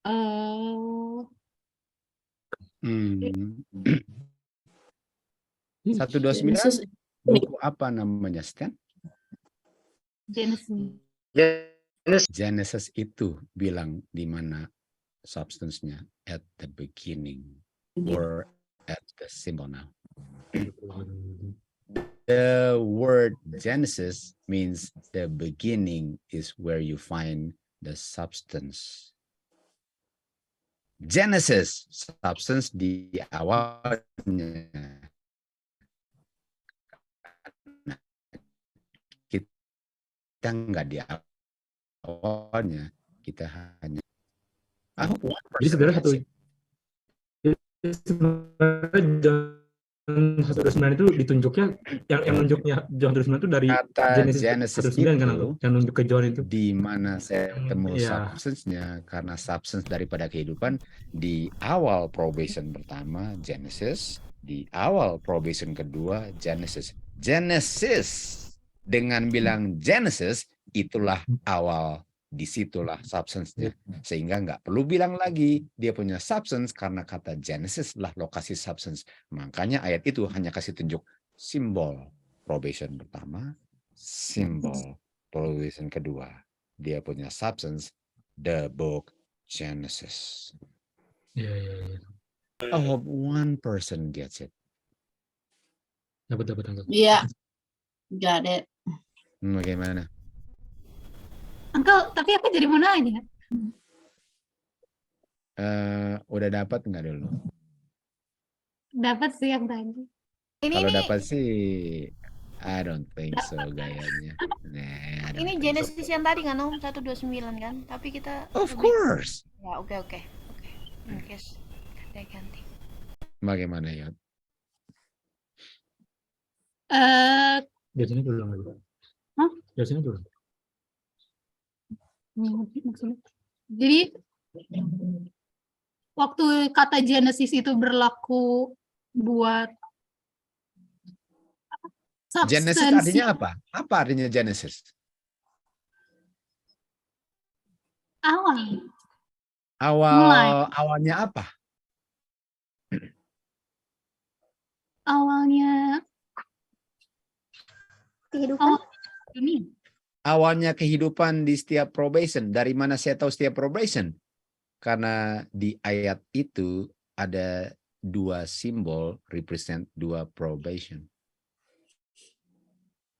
Oh, Hmm. Genesis. 129 buku apa namanya, Stan? Genesis. Genesis itu bilang di mana substance-nya at the beginning or at the symbol now. The word Genesis means the beginning is where you find the substance. Genesis, substance di awalnya. Kita nggak di awalnya, kita hanya. Jadi sebenarnya John 129 itu ditunjuknya yang nunjuknya John 129 itu dari kata Genesis 129 kan, itu yang nunjuk ke John itu. di mana saya ketemu Iya. substance-nya, karena substance daripada kehidupan di awal probation pertama Genesis, di awal probation kedua Genesis. Genesis dengan bilang Genesis itulah awal, disitulah substance-nya, sehingga nggak perlu bilang lagi dia punya substance karena kata Genesis lah lokasi substance. Makanya ayat itu hanya kasih tunjuk simbol probation pertama, simbol probation kedua, dia punya substance, the book Genesis. Iya. I hope one person gets it. Dapat. Iya, got it. Bagaimana? Uncle, tapi aku jadi mau nanya. Udah dapat nggak dulu? Dapat sih yang tadi. Kalau dapat sih, I don't think so gayanya. Nah, Ini Genesis yang tadi kan Om 129 kan, tapi kita of course. Ya oke. In case ganti. Bagaimana ya? Biasanya dulu lagi. Biasanya dulu. Maksudnya. Jadi waktu kata Genesis itu berlaku buat Genesis artinya apa? Apa artinya Genesis? Awalnya apa? Awalnya kehidupan. Awalnya kehidupan di setiap probation. Dari mana saya tahu setiap probation? Karena di ayat itu ada dua simbol represent dua probation.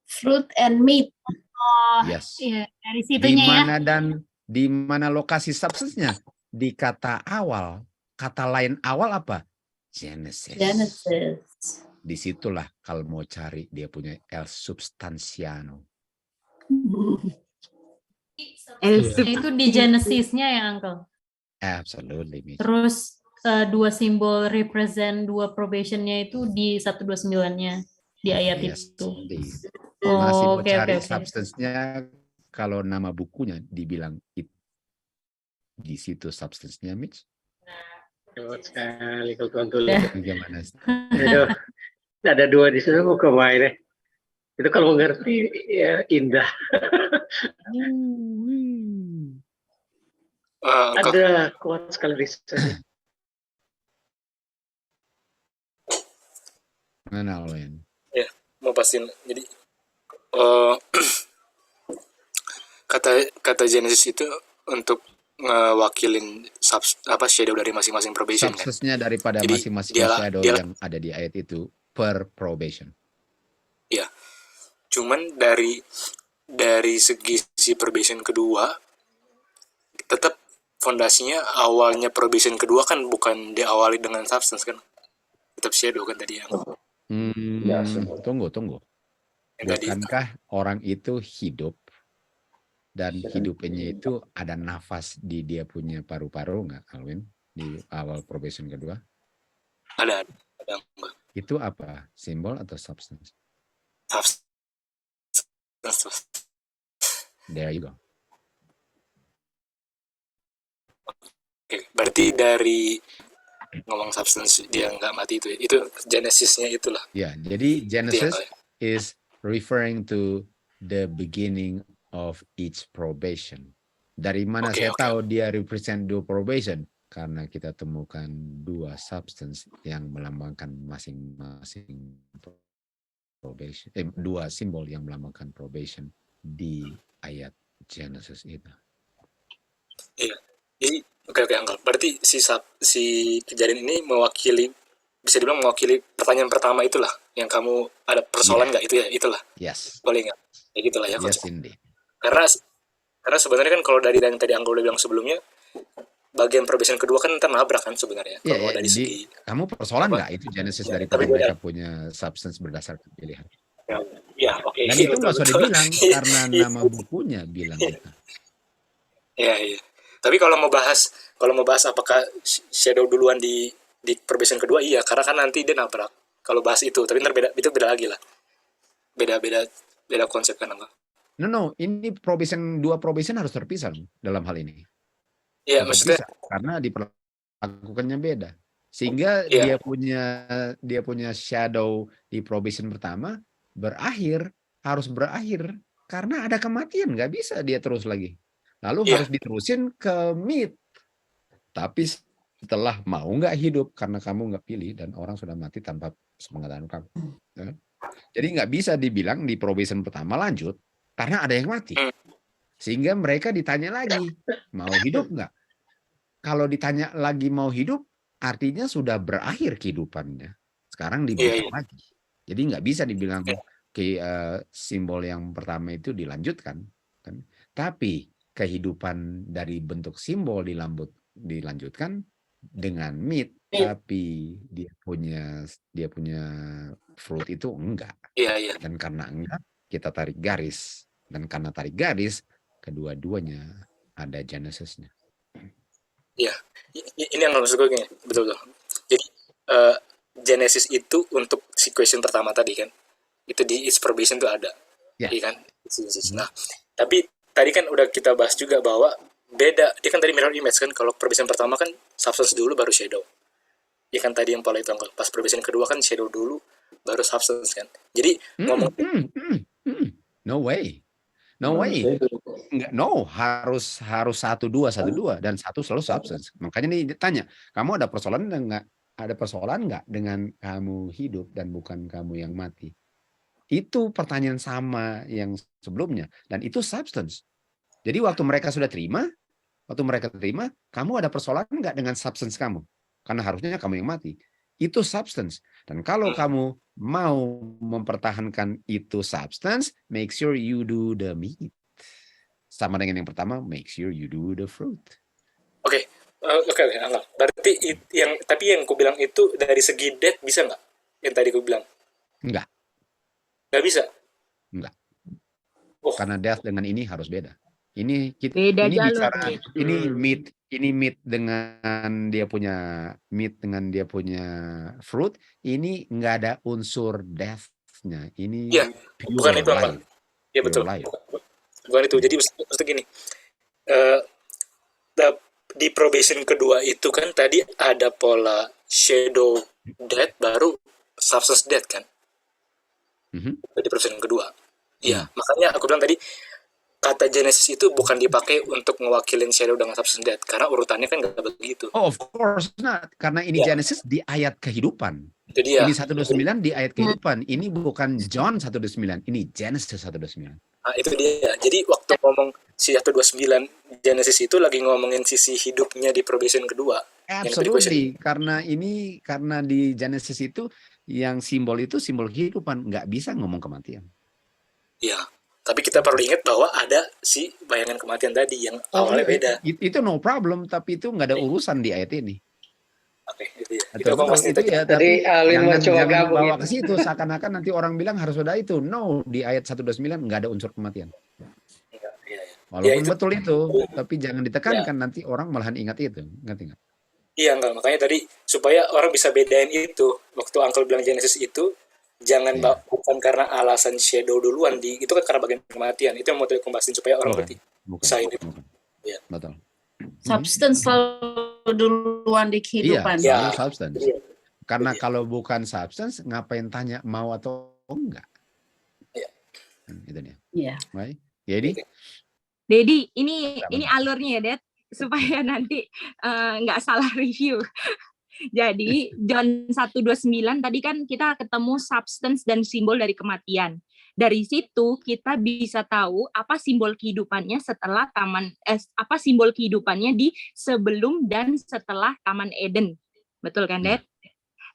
Fruit and meat. Oh, yes. Iya, dari situnya di mana ya. Dan di mana lokasi substance-nya? Di kata awal. Kata lain awal apa? Genesis. Disitulah kalau mau cari dia punya el substantiano. Itu di Genesis-nya ya, Uncle? Absolutely. Terus dua simbol represent dua probation-nya itu di 129-nya di ayat itu. Masih mau cari substance-nya, kalau nama bukunya dibilang di situ substance-nya, Mitch. Hebat sekali kalau tuan tulis. Gimana? Ada dua di situ kok kemarin. Itu kalau mengerti ya indah. Ada kuat sekali risetnya. Mana Owen? Ya, mau pastiin. Jadi kata Genesis itu untuk ngewakilin shadow dari masing-masing probation. Substance-nya daripada masing-masing shadow yang ada di ayat itu per probation. Ya, cuman dari segi si probation kedua tetap fondasinya awalnya probation kedua kan bukan diawali dengan substance kan, tetap shadow kan tadi yang. Tunggu. Bukankah orang itu hidup dan hidupnya itu ada nafas di dia punya paru-paru nggak, Alwin? Di awal probation kedua? Ada. Itu apa? Simbol atau substance? Substance. There you go. Oke, berarti dari ngomong substance dia nggak mati itu Genesis-nya itulah. Ya, jadi Genesis is referring to the beginning of each probation. Dari mana Oke, saya oke. tahu dia represent dua probation? Karena kita temukan dua substance yang melambangkan masing-masing probation, dua simbol yang melambangkan probation di ayat Genesis itu. Iya. Jadi oke Uncle. Berarti si kejadian ini bisa dibilang mewakili pertanyaan pertama itulah yang kamu ada persoalan nggak itu ya itulah Yes, boleh nggak ya gitulah ya yes konsep. indeed. Karena sebenarnya kan kalau dari yang tadi Uncle udah bilang sebelumnya bagian probation kedua kan ntar nabrak kan sebenarnya Ya, kalau dari segi kamu persoalan apa? nggak itu Genesis Ya, daripada tapi beda. mereka punya substance berdasarkan pilihan? Ya oke. Dan Iya, itu nggak usah betul. dibilang Iya, karena iya. nama bukunya bilang itu. Iya. Tapi kalau mau bahas apakah shadow duluan di probation kedua iya karena kan nanti dia nabrak kalau bahas itu tapi ntar beda lagi lah beda konsep kan Uncle. No, ini dua probation harus terpisah loh dalam hal ini. Iya Harus maksudnya terpisah karena diperlakukannya beda. Sehingga iya. dia punya shadow di probation pertama harus berakhir karena ada kematian, nggak bisa dia terus lagi. Lalu Iya. harus diterusin ke mid. Tapi setelah mau nggak hidup karena kamu nggak pilih dan orang sudah mati tanpa sepengetahuan kamu. Ya. Jadi nggak bisa dibilang di probation pertama lanjut karena ada yang mati. Sehingga mereka ditanya lagi, mau hidup nggak? Kalau ditanya lagi mau hidup, artinya sudah berakhir kehidupannya. Sekarang diberikan lagi. Jadi nggak bisa dibilang simbol yang pertama itu dilanjutkan. Kan? Tapi kehidupan dari bentuk simbol dilanjutkan dengan meat, tapi dia punya fruit itu enggak. Iya. Dan karena enggak, kita tarik garis. Dan karena tarik garis, kedua-duanya ada Genesis-nya. Iya. Ini yang maksud gue gini, betul. Jadi Genesis itu untuk si question pertama tadi kan, itu di its probation itu ada, iya kan? Nah, tapi tadi kan udah kita bahas juga bahwa beda, dia kan tadi mirror image kan, kalau probation pertama kan substance dulu baru shadow. Ya kan tadi yang pola itu pas probation kedua kan shadow dulu baru substance kan. Jadi ngomong No way. No, harus 1-2 dan satu selalu substance. Makanya nih ditanya, kamu ada persoalan nggak dengan kamu hidup dan bukan kamu yang mati? Itu pertanyaan sama yang sebelumnya dan itu substance. Jadi waktu mereka terima, kamu ada persoalan nggak dengan substance kamu? Karena harusnya kamu yang mati. Itu substance. Dan kalau kamu mau mempertahankan itu substance, make sure you do the meat. Sama dengan yang pertama, make sure you do the fruit. Oke, Angga. Berarti tapi yang ku bilang itu dari segi death bisa nggak? Yang tadi ku bilang? Enggak. Nggak bisa? Enggak. Oh. Karena death dengan ini harus beda. Ini Beda ini jalur. bicara ini meat dengan dia punya fruit, ini enggak ada unsur death-nya. Ini pure bukan itu Angga. life. Iya betul. Bukan itu. Jadi maksudnya gini. Di probation kedua itu kan tadi ada pola shadow death baru substance death kan? Di probation kedua. Iya, makanya aku bilang tadi kata Genesis itu bukan dipakai untuk mewakilin shadow dengan substance death karena urutannya kan nggak begitu. Oh, of course not. Karena ini Genesis di ayat kehidupan. Itu dia. Ini 129 di ayat kehidupan. Ini bukan John 129, ini Genesis 129. Nah, itu dia. Jadi waktu ngomong si 129 Genesis itu lagi ngomongin sisi hidupnya di probation kedua. Absolutely. Karena di Genesis itu yang simbol kehidupan, nggak bisa ngomong kematian. Iya. Tapi kita perlu ingat bahwa ada si bayangan kematian tadi yang awalnya beda. Itu no problem, tapi itu nggak ada urusan di ayat ini. Oke, itu ya. Itu pasti itu ya, tapi Alvin mau coba jangan gabung bawa itu. ke situ seakan-akan nanti orang bilang harus ada itu. No, di ayat 129 nggak ada unsur kematian. Iya. Walaupun betul itu, tapi jangan ditekankan nanti orang malahan ingat itu, ngerti nggak? Iya enggak, makanya tadi supaya orang bisa bedain itu. Waktu Uncle bilang Genesis itu jangan bukan karena alasan shadow duluan itu kan karena bagian kematian. Itu yang mau dikompasin supaya orang ngerti. Bukan. Iya. Betul. Substance selalu duluan di kehidupan. Iya, substance. Karena kalau bukan substance, ngapain tanya mau atau enggak? Iya. Itu dia. Iya. Baik. Jadi Dedi, ini Sama. alurnya ya, Det, supaya nanti nggak salah review. Jadi, John 1:29 tadi kan kita ketemu substance dan simbol dari kematian. Dari situ kita bisa tahu apa simbol kehidupannya setelah apa simbol kehidupannya di sebelum dan setelah Taman Eden. Betul kan, Det?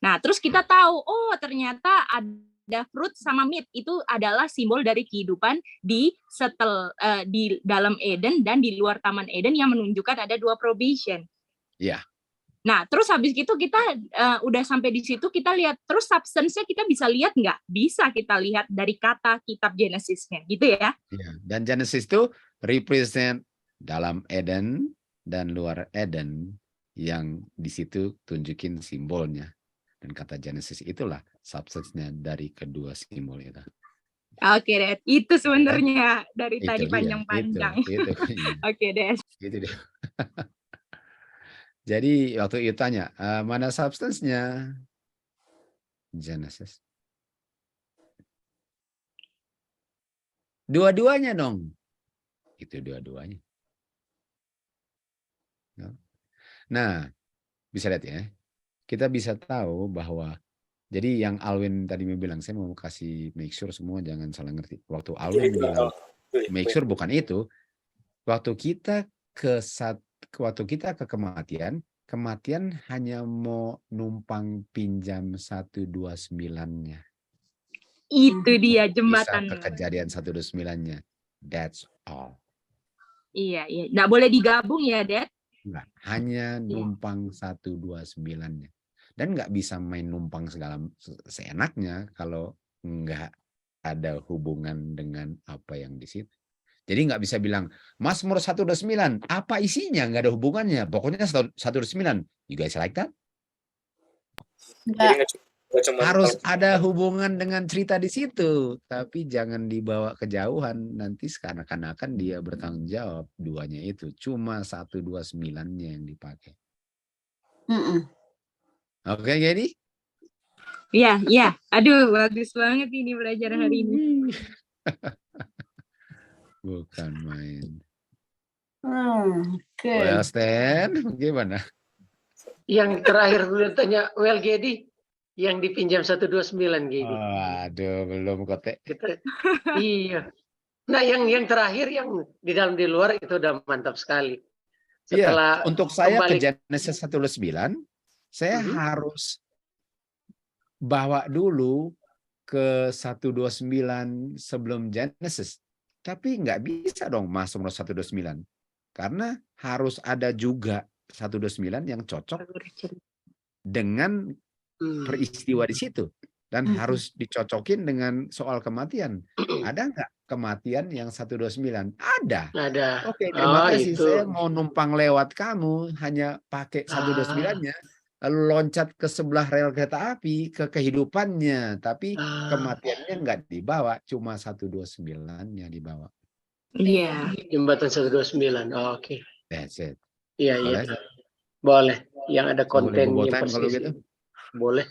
Nah, terus kita tahu, oh ternyata ada fruit sama meat, itu adalah simbol dari kehidupan di dalam Eden dan di luar Taman Eden yang menunjukkan ada 2 probation. Iya. Nah, terus habis itu kita udah sampai di situ, kita lihat terus substance-nya kita bisa lihat nggak? Bisa kita lihat dari kata kitab Genesis-nya, gitu ya? Iya. Dan Genesis itu represent dalam Eden dan luar Eden, yang di situ tunjukin simbolnya. Dan kata Genesis itulah substance-nya dari kedua simbol itu. Oke, deh. Itu sebenarnya dari Itu tadi dia, panjang-panjang. itu. Oke, deh. Gitu deh. Jadi waktu itu tanya, mana substance-nya? Genesis. Dua-duanya dong. Itu dua-duanya. Nah, bisa lihat ya. Kita bisa tahu bahwa, jadi yang Alwin tadi bilang, saya mau kasih make sure semua jangan salah ngerti. Waktu Alwin bilang make sure bukan itu. Waktu kita ke kematian hanya mau numpang pinjam 129-nya. Itu dia Bisa jembatan. ke kejadian 129-nya. That's all. Iya. Nggak boleh digabung ya, Det? Enggak, hanya numpang 129-nya. Dan nggak bisa main numpang segala seenaknya kalau nggak ada hubungan dengan apa yang di situ. Jadi nggak bisa bilang, Mazmur 129, apa isinya? Nggak ada hubungannya. Pokoknya 129. You guys like that? Enggak. Harus ada hubungan dengan cerita di situ. Tapi jangan dibawa kejauhan. Nanti seakan-akan dia bertanggung jawab. Duanya itu. Cuma 129-nya yang dipakai. Oke, jadi? Iya. Aduh, bagus banget ini belajar hari ini. Bukan main. Oke. Well, Stan, gimana? Yang terakhir gue tanya, well Gedi, yang dipinjam 129 Gedi. Aduh, belum kote. Iya. Nah, yang terakhir yang di dalam di luar itu udah mantap sekali. Setelah untuk saya kembali ke Genesis 129, saya harus bawa dulu ke 129 sebelum Genesis. Tapi nggak bisa dong Mazmur 129. Karena harus ada juga 129 yang cocok dengan peristiwa di situ. Dan harus dicocokin dengan soal kematian. Ada nggak kematian yang 129? Ada. Oke, terima kasih. Saya mau numpang lewat kamu, hanya pakai 129-nya. Lalu loncat ke sebelah rel kereta api, ke kehidupannya. Tapi kematiannya nggak dibawa, cuma 129-nya dibawa. Iya. Jembatan 129. Oke. That's it. Iya. Boleh. Yang ada kontennya persis. Kalau gitu. Boleh.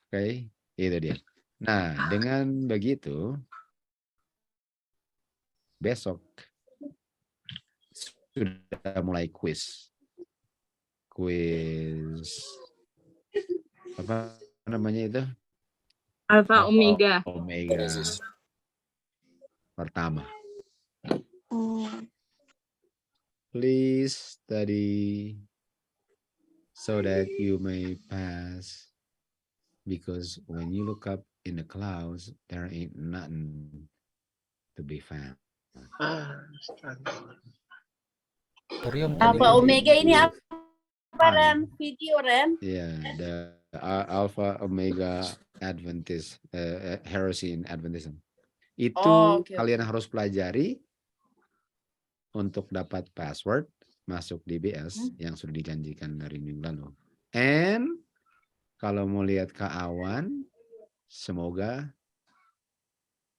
Oke, itu dia. Nah, dengan begitu, besok sudah mulai quiz. Apa namanya itu? Alpha Omega. Pertama. Please study so that you may pass. Because when you look up in the clouds, there ain't nothing to be found. Alpha Omega ini apa, Ren? Video, Ren? Yeah, the Alpha Omega Adventist, heresy in Adventism. Itu kalian harus pelajari untuk dapat password masuk DBS yang sudah dijanjikan dari minggu lalu. And kalau mau lihat Kak Awan, semoga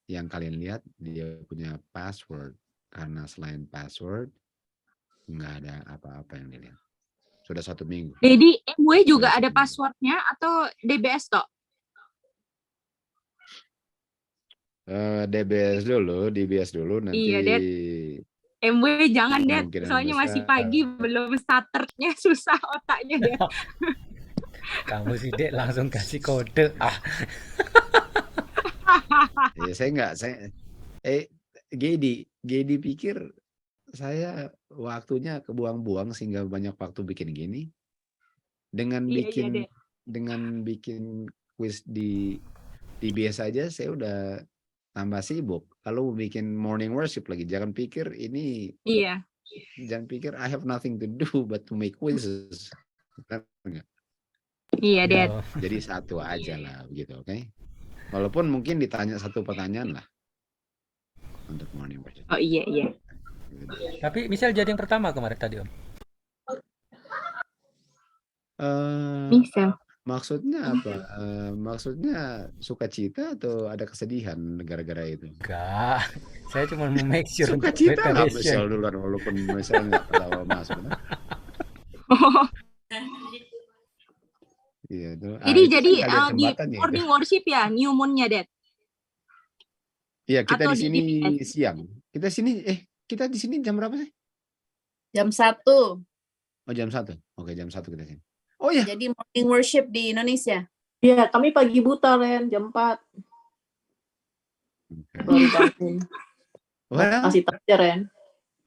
yang kalian lihat dia punya password. Karena selain password, nggak ada apa-apa yang dilihat. Sudah 1 minggu. Jadi MW juga ada passwordnya atau DBS toh? DBS dulu nanti. Iya, Det. MW jangan, Det. Kemungkinan Soalnya masih besar. pagi, belum starternya, susah otaknya, Det. Kamu sih Dek langsung kasih kode. Ya, Gedi pikir saya waktunya kebuang-buang sehingga banyak waktu bikin gini. Dengan Iya, bikin Dek. dengan bikin kuis di DBS aja saya udah tambah sibuk. Kalau mau bikin morning worship lagi, jangan pikir Iya. jangan pikir I have nothing to do but to make quizzes. Benar nggak? Iya, Det. Jadi satu aja lah begitu, oke? Walaupun mungkin ditanya satu pertanyaan lah untuk morning worship. Oh iya, iya. Tapi misal jadi yang pertama kemarin tadi Om. Misal. Maksudnya apa? Maksudnya sukacita atau ada kesedihan gara-gara itu? Enggak. Saya cuma mau make sure untuk Sukacita lah preparation. misal duluan walaupun misal nggak tahu masuk. Nah. Iya itu. Jadi itu kan di jembatan ya itu. morning worship ya, new moon-nya, Det. Iya kita atau di sini di siang. Kita di sini jam berapa sih? Jam 1. Oh jam 1. Oke jam 1 kita sini. Oh ya. Jadi morning worship di Indonesia. Iya, kami pagi buta, Ren, jam 4. Baru bangun. Well, Kasih tahu ya, Ren.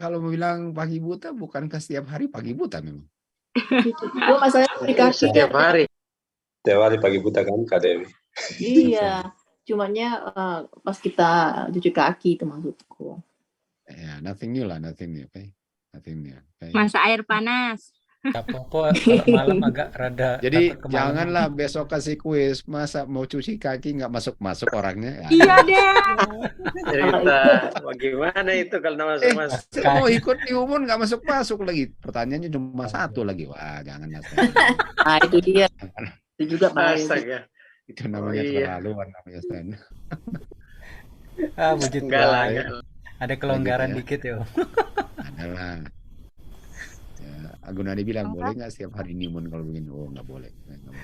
kalau mau bilang pagi buta, bukankah setiap hari pagi buta memang? Gue masalahnya aplikasi. Setiap hari. Setiap hari pagi buta kan, Kak Dewi? Iya, cumanya pas kita cuci kaki itu maksudku. Ya, nothing new lah, nothing new, okay? Nothing new. Okay? Masa air panas. Apa-apa kalau malam agak rada Jadi takut kemalaman. janganlah besok kasih kuis, masa mau cuci kaki nggak masuk-masuk orangnya. Ya. Iya, deh. Cerita bagaimana itu kalau masuk-masuk. Saya mau ikut di umum nggak masuk-masuk lagi. Pertanyaannya cuma satu lagi. Wah, jangan lah. Nah, itu dia. Itu juga bahaya. Astaga. Itu namanya keterlaluan namanya Stan. Puji Enggak lah, Tuhan. enggak lah. Ada kelonggaran Begitu dikit ya. Adalah. Ya, Agunadi bilang boleh nggak setiap hari nimun kalau begini? Oh nggak boleh.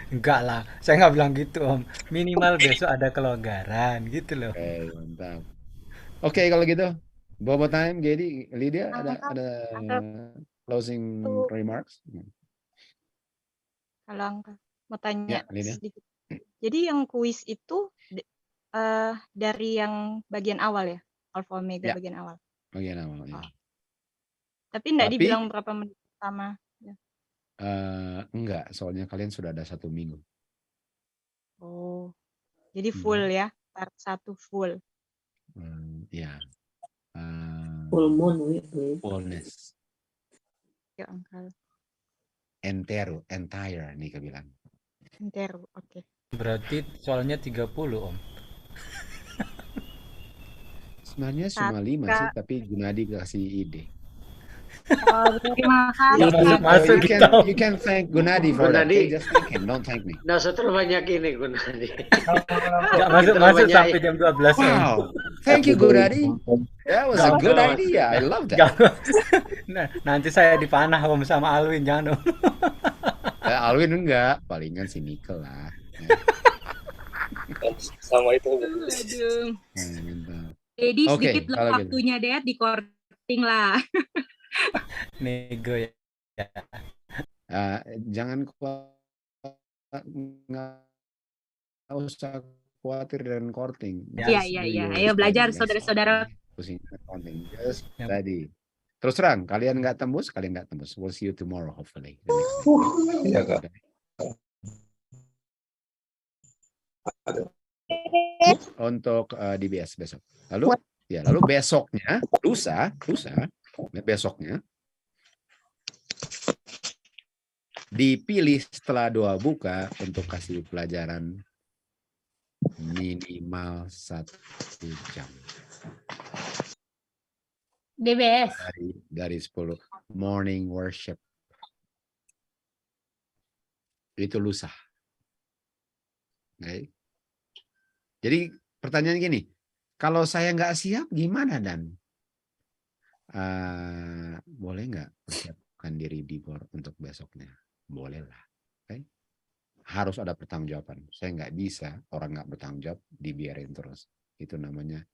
Enggak lah, saya nggak bilang gitu Om. Minimal besok ada kelonggaran gitu loh. Oke, mantap. Oke, kalau gitu. Bobo time, Gedi, Lydia ada closing remarks? Kalau Angka mau tanya Ya, Lydia. sedikit. Jadi yang kuis itu dari yang bagian awal ya, Alpha Omega Ya. bagian awal. Bagian awal ya. Tapi enggak Tapi- dibilang berapa menit pertama. Ya. Enggak, soalnya kalian sudah ada 1 minggu. Oh, jadi full ya, part 1 full. Ya. Full moon, wih. Fullness. Ya Angka. Entire nih kebilang. Entero, oke. Berarti soalnya 30 Om. Sebenarnya cuma 5 sih, tapi Gunadi kasih ide. Terima kasih. Masuk you, kita. you can thank Gunadi for that. Gunadi. Okay? Just thank him, don't thank me. Nah, setelah banyak ini Gunadi. Nggak masuk sampai jam 12 Om. Wow, thank you Gunadi. That was a good idea. I love that. Nah, nanti saya dipanah Om sama Alwin, jangan Om. Alwin enggak, palingan si Nickel lah. Sama itu. Aduh. Mantap. Jadi Oke, sedikit loh kalau gitu. waktunya, Dad, di korting lah. Nego ya. Jangan nggak usah khawatir dan courting. Iya, iya, iya. Ayo belajar, saudara-saudara. Pusing courting. Just Yap. tadi. Terus terang, kalian nggak tembus. We'll see you tomorrow, hopefully. Iya, Kak. Untuk DBS besok. Lalu besoknya, lusa, besoknya dipilih setelah doa buka untuk kasih pelajaran minimal 1 jam DBS. dari 10 morning worship. Itu lusa. Oke. Jadi pertanyaan gini, kalau saya nggak siap gimana Dan? Boleh nggak persiapkan diri di board untuk besoknya? Boleh lah. Okay? Harus ada pertanggungjawaban. Saya nggak bisa, orang nggak bertanggung jawab, dibiarin terus. Itu namanya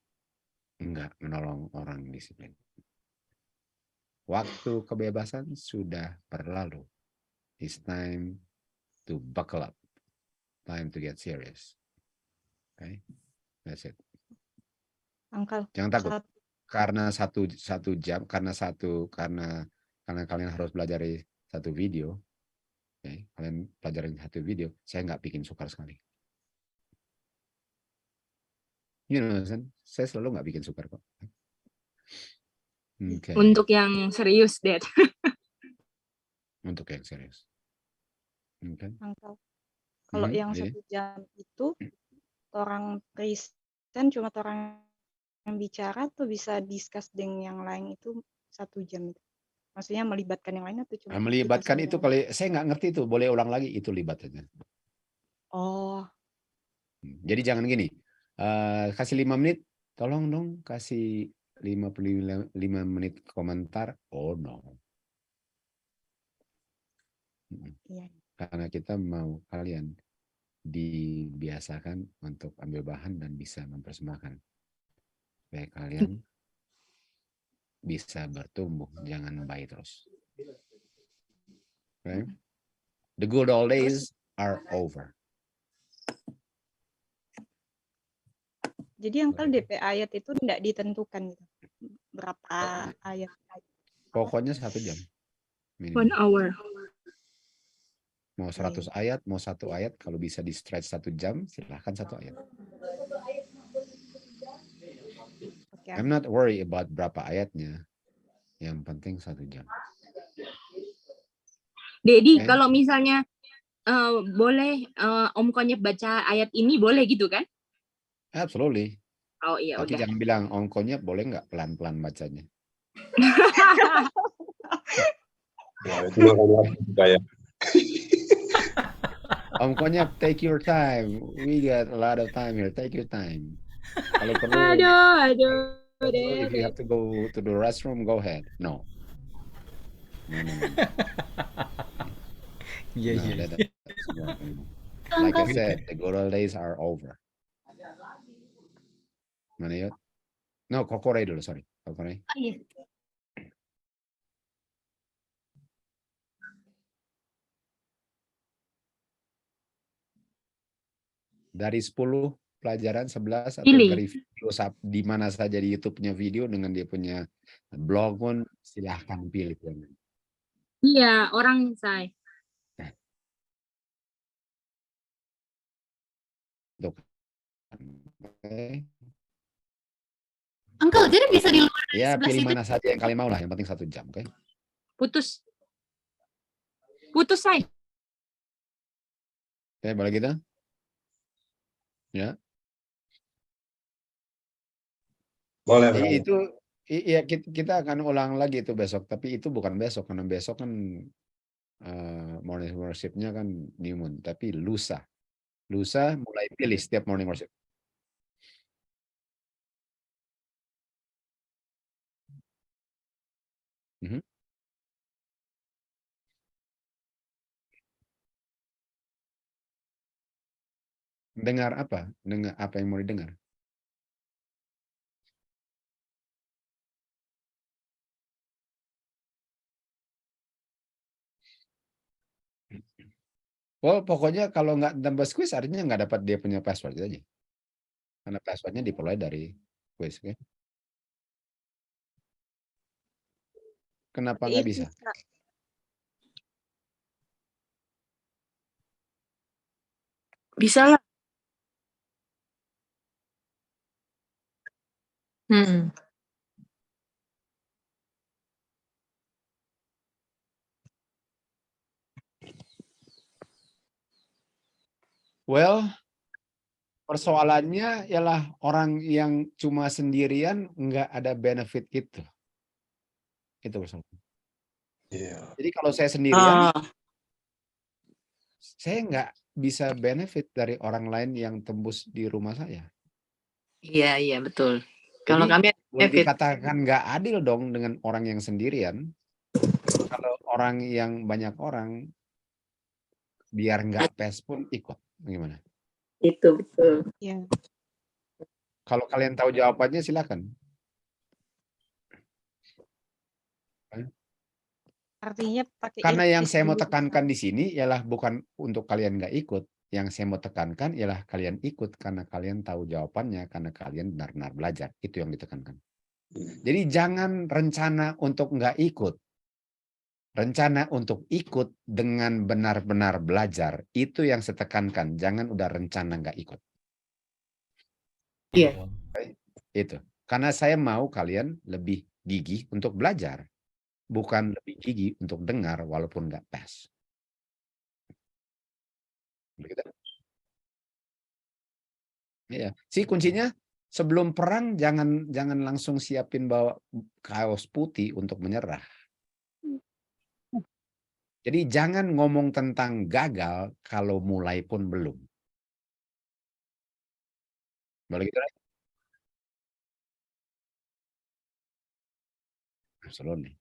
enggak menolong orang disiplin. Waktu kebebasan sudah berlalu. It's time to buckle up. Time to get serious. Okay, that's it. Uncle. Jangan takut. Karena satu jam, karena kalian harus belajar satu video. Okay, kalian pelajarin satu video. Saya nggak bikin sukar sekali. Saya selalu nggak bikin sukar kok. Okay. Untuk yang serius, Dad. Untuk yang serius. Okay. Uncle. Kalau yang 1 jam itu orang present cuma orang yang bicara tuh bisa discuss dengan yang lain itu 1 jam itu. Maksudnya melibatkan yang lain atau cuma Melibatkan itu kalau saya nggak ngerti itu, boleh ulang lagi itu libatannya. Oh. Jadi jangan gini, kasih 5 menit, tolong dong kasih 5 menit komentar. Oh no. Iya. Karena kita mau kalian dibiasakan untuk ambil bahan dan bisa mempersembahkan. Supaya kalian bisa bertumbuh, jangan baik terus. Okay? The good old days are over. Jadi Uncle DP ayat itu tidak ditentukan gitu. Berapa ayat? Pokoknya 1 jam. 1 hour. Mau 100 ayat, mau 1 ayat, kalau bisa di stretch 1 jam, silahkan 1 ayat. I'm not worried about berapa ayatnya. Yang penting 1 jam. Dedi, kalau misalnya boleh Om Konyep baca ayat ini, boleh gitu kan? Absolutely. Oh iya, Tapi udah. jangan bilang Om Konyep boleh nggak pelan-pelan bacanya. Om Konyep, take your time. We got a lot of time here. Take your time. Kalau perlu, Aduh. if you have to go to the restroom, go ahead. No. Iya. Like I said, the good old days are over. Mana yuk? No, Kokore dulu, sorry. Kokore. Iya. Dari 10 pelajaran 11 atau Pilih. dari video di mana saja di YouTube-nya video dengan dia punya blog pun silahkan pilih. Iya, orang saya. Okay. Uncle, jadi bisa di luar Ya, sebelah pilih situ. mana saja yang kalian mau lah, yang penting 1 jam, oke? Putus, saya. Oke, boleh gitu? Ya. Boleh. Itu iya kita akan ulang lagi itu besok, tapi itu bukan besok karena besok kan morning worship-nya kan new moon, tapi lusa mulai pilih setiap morning worship. Dengar apa? Dengar apa yang mau didengar? Well, pokoknya kalau nggak tambah quiz artinya nggak dapat dia punya password aja. Karena passwordnya diperoleh dari quiz, oke? Kenapa nggak bisa? Bisa lah. Well, persoalannya ialah orang yang cuma sendirian nggak ada benefit itu. Itu persoalannya. Jadi kalau saya sendirian, saya nggak bisa benefit dari orang lain yang tembus di rumah saya. Iya, betul. Kalau Jadi, kami boleh dikatakan nggak adil dong dengan orang yang sendirian. Kalau orang yang banyak orang, biar nggak pes pun ikut. Gimana? Itu betul. Iya. Kalau kalian tahu jawabannya silakan. artinya pakai Karena yang if saya mau dulu. tekankan di sini ialah bukan untuk kalian nggak ikut. Yang saya mau tekankan ialah kalian ikut karena kalian tahu jawabannya, karena kalian benar-benar belajar. Itu yang ditekankan. Jadi jangan rencana untuk nggak ikut. Rencana untuk ikut dengan benar-benar belajar. Itu yang saya tekankan. Jangan udah rencana nggak ikut. Iya. Itu. Karena saya mau kalian lebih gigih untuk belajar. Bukan lebih gigih untuk dengar walaupun nggak pas. Begitu. Iya. Si kuncinya sebelum perang jangan langsung siapin bawa kaos putih untuk menyerah. Jadi jangan ngomong tentang gagal kalau mulai pun belum. Boleh gitu, Ray? Absolutely.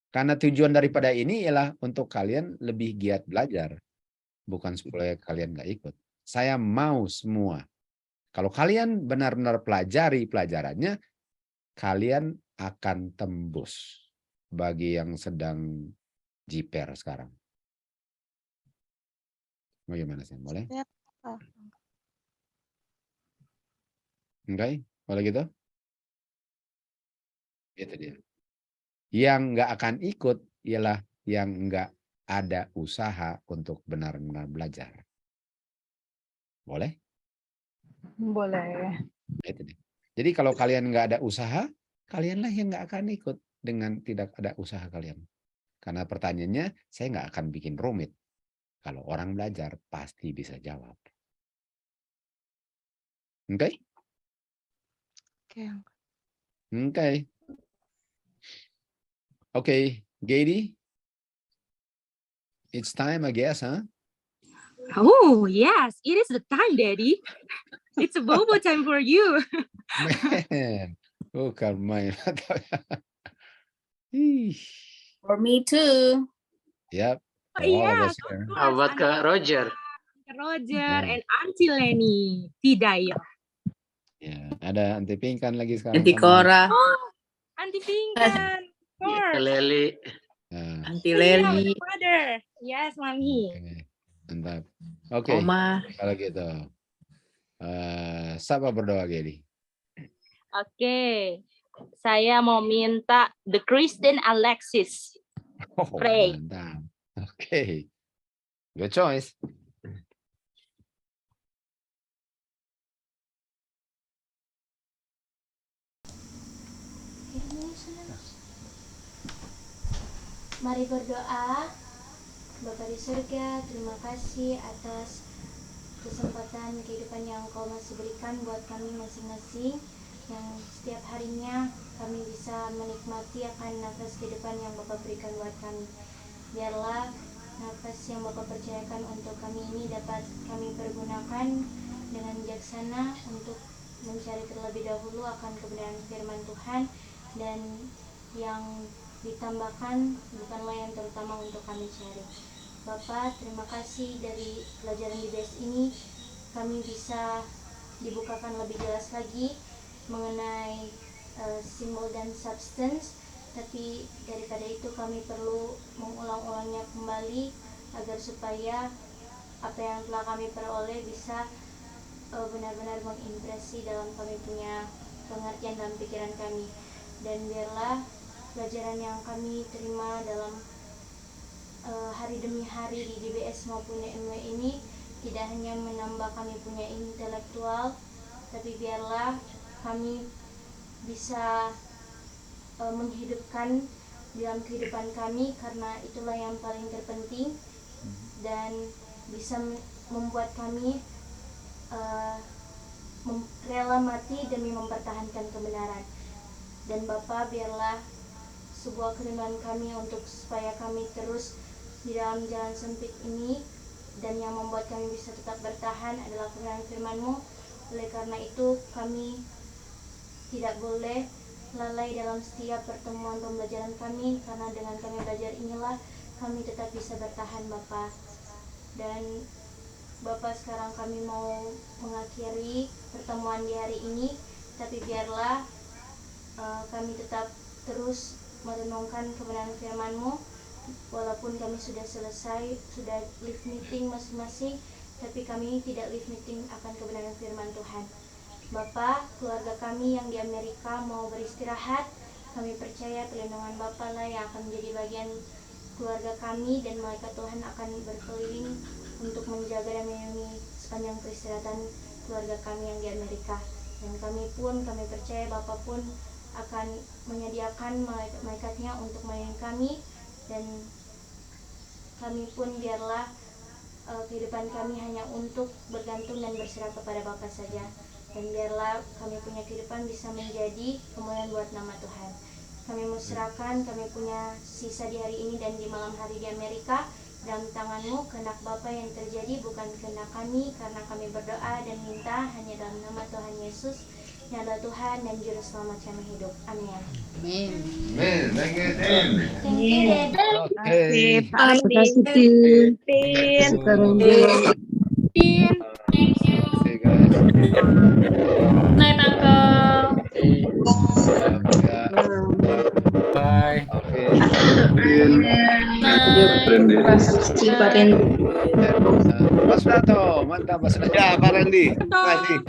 Karena tujuan daripada ini ialah untuk kalian lebih giat belajar. Bukan supaya kalian nggak ikut. Saya mau semua. Kalau kalian benar-benar pelajari pelajarannya, kalian akan tembus. Bagi yang sedang jiper sekarang. Bagaimana sih? Boleh? Oke, boleh gitu? Itu dia. Yang nggak akan ikut ialah yang nggak ada usaha untuk benar-benar belajar. Boleh? Boleh. Itu dia. Jadi kalau kalian nggak ada usaha, kalianlah yang nggak akan ikut dengan tidak ada usaha kalian. Karena pertanyaannya, saya nggak akan bikin rumit. Kalau orang belajar, pasti bisa jawab. Oke? Oke. Oke. Oke, Gady. It's time, I guess, huh? Oh, yes, it is the time, Daddy. It's a bobo time for you. Man, bukan main. Ih. For me too. Yep. Oh, For all of yes, us here. How about Kak Roger? Roger and Auntie Lenny. Tidak ya. Ya, ada Anti Pinkan lagi sekarang. Anti sama. Cora, Oh, Auntie Pinkan. Of course. Leli. Nah, Anti Oh, yeah, Leli, my father. Yes, Mami. oke. Mantap. Oke, Oma. kalau gitu. Siapa berdoa, Gady? Oke. Saya mau minta The Christian Alexis. Oh, Pray. mantap. Oke. Good choice. Mari berdoa. Bapa di surga, terima kasih atas kesempatan kehidupan yang Engkau masih berikan buat kami masing-masing, yang setiap harinya kami bisa menikmati akan nafas kehidupan yang Bapak berikan buat kami. Biarlah nafas yang Bapak percayakan untuk kami ini dapat kami pergunakan dengan bijaksana untuk mencari terlebih dahulu akan kebenaran firman Tuhan, dan yang ditambahkan bukanlah yang terutama untuk kami cari. Bapak, terima kasih dari pelajaran BBS ini kami bisa dibukakan lebih jelas lagi mengenai simbol dan substance, tapi daripada itu kami perlu mengulang-ulangnya kembali agar supaya apa yang telah kami peroleh bisa benar-benar mengimpresi dalam kami punya pengertian dalam pikiran kami. Dan biarlah pelajaran yang kami terima dalam hari demi hari di DBS maupun MW ini tidak hanya menambah kami punya intelektual, tapi biarlah kami bisa menghidupkan dalam kehidupan kami, karena itulah yang paling terpenting, dan bisa membuat kami rela mati demi mempertahankan kebenaran. Dan Bapa, biarlah sebuah kerinduan kami untuk supaya kami terus di dalam jalan sempit ini, dan yang membuat kami bisa tetap bertahan adalah kebenaran firman-Mu. Oleh karena itu kami tidak boleh lalai dalam setiap pertemuan pembelajaran kami, karena dengan kami belajar inilah kami tetap bisa bertahan, Bapa. Dan Bapa, sekarang kami mau mengakhiri pertemuan di hari ini, tapi biarlah kami tetap terus merenungkan kebenaran firman-Mu. Walaupun kami sudah selesai, sudah live meeting masing-masing, tapi kami tidak live meeting akan kebenaran firman Tuhan. Bapa, keluarga kami yang di Amerika mau beristirahat, kami percaya perlindungan Bapa lah yang akan menjadi bagian keluarga kami, dan malaikat Tuhan akan berkeliling untuk menjaga dan melindungi sepanjang peristirahatan keluarga kami yang di Amerika. Dan kami percaya Bapa pun akan menyediakan malaikat-malaikatnya untuk melindungi kami, dan kami pun biarlah kehidupan kami hanya untuk bergantung dan berserah kepada Bapa saja, dan biarlah kami punya kehidupan bisa menjadi kemuliaan buat nama Tuhan. Kami serahkan, kami punya sisa di hari ini dan di malam hari di Amerika dalam tangan-Mu. Kehendak Bapa yang terjadi bukan kehendak kami, karena kami berdoa dan minta hanya dalam nama Tuhan Yesus yang adalah Tuhan dan Juru Selamat kami hidup. Amin. Amin. Thank you, Tim. Thank you, Dad. Oke. Thank you. See you guys. Night, Uncle. Bye. Mas Prato, mantap Mas. Ya, Pak Randy. Terima kasih.